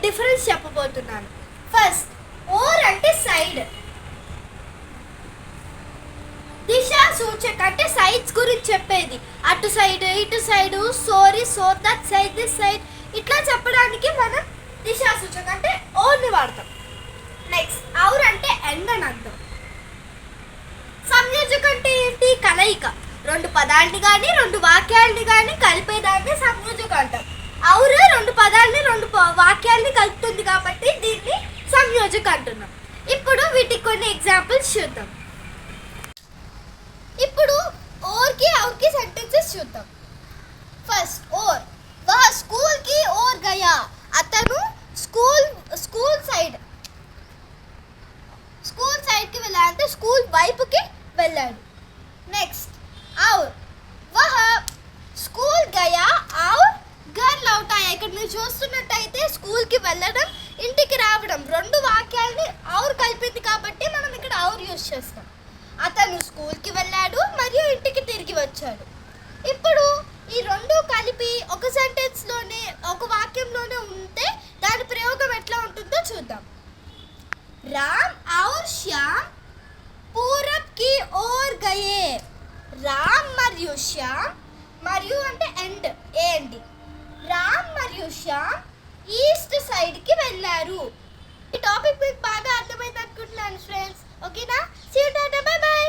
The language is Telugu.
డిఫరెన్స్ చెప్పబోతున్నాను. ఫస్ట్, ఓర్ అంటే సైడ్. దిశ సూచక అంటే సైడ్స్ గురించి చెప్పేది. అటు సైడ్, ఇటు side, sorry, so, that side, this side, ఇట్లా చెప్పడానికి మనం దిశా సూచక అంటే ఓర్ని వాడతాం. నెక్స్ట్, ఔర్ అంటే ఎండ్ అని అర్థం. సంయోజక అంటే ఏంటి? కలయిక. రెండు పదాలని కానీ రెండు వాక్యాలని కానీ కలిపేదాన్ని సంయోజక అంటాం. ఔర్ రెండు పదాలని రెండు వాక్యాలని కలుపుతుంది కాబట్టి దీన్ని సంయోజక అంటున్నాం. ఇప్పుడు వీటికి కొన్ని ఎగ్జాంపుల్స్ చూద్దాం. ఇప్పుడు ఓర్కి ఔర్కి సెంటెన్సెస్ చూద్దాం. ఫస్ట్, ఓర్. వహ స్కూల్ కి ఓర్ గయా. అతను స్కూల్ సైడ్కి వెళ్ళాలంటే స్కూల్ వైపుకి వెళ్ళాడు. నెక్స్ట్, ఔర్. వహ స్కూల్ గయా ఔర్ ఘర్ లౌటాయా. ఇక్కడ మీరు చూస్తున్నట్టయితే స్కూల్కి వెళ్ళడం, ఇంటికి రావడం రెండు వాక్యాలని ఔర్ కలిపింది కాబట్టి మనం ఇక్కడ ఔర్ యూజ్ చేస్తాం. అతను స్కూల్కి వెళ్ళాడు మరియు ఇంటికి తిరిగి వచ్చాడు. ఇప్పుడు ఈ రెండు కలిపి ఒక సెంటెన్స్లోనే ఒక వాక్యంలోనే ఉంటే దాని ప్రయోగం ఎట్లా ఉంటుందో చూద్దాం. రామ్ ఔర్ శ్యామ్ పూరబ్ కి ఓర్ గయే. రామ్ మరియు శ్యామ్, మరియు అంటే ఎండ్, ఏంటి, రామ్ మరియు శ్యామ్ ఈస్ట్ సైడ్కి వెళ్ళారు. ఈ టాపిక్ మీకు బాగా అర్థమైంది అనుకుంటున్నాను ఫ్రెండ్స్. ఓకేనా? See you tata, bye by.